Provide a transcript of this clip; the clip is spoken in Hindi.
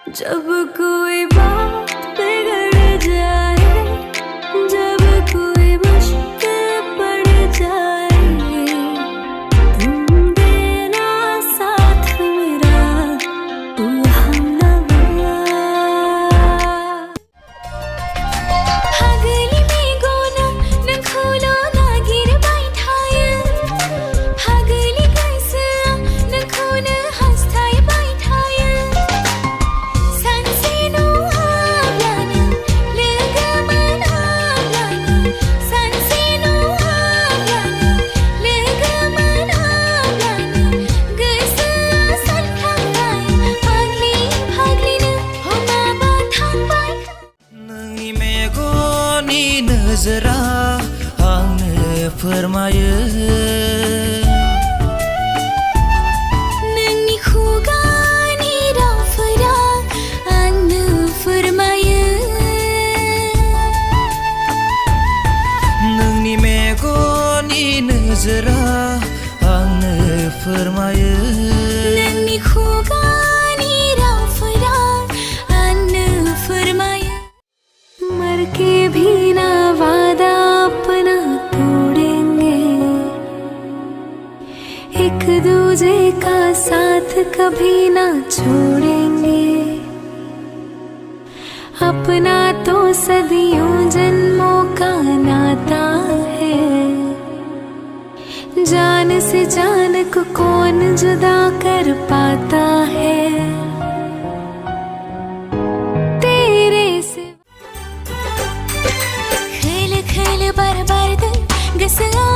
जब कोई बात बिगड़ जाए, जब कोई मुश्किल पड़ जाए, तुम देना साथ मेरा, तू हमनवा। हगली में गोना न खोलो ना गिर बैठाय, हगली कैसे न खोन हस्ताय बैठाय। नजरा आंनो फोरमायो, नोंनि खुगानि रावफोरा आंनो फोरमायो, नोंनि मेगननि नोजोरा आंनो फोरमायो, नोंनि खुगानि रावफोरा आंनो फोरमायो। मर के भी ना वादा अपना तोड़ेंगे, एक दूजे का साथ कभी ना छोड़ेंगे। अपना तो सदियों जन्मों का नाता है, जान से जान को कौन जुदा कर पाता है। बार बार दिल गसला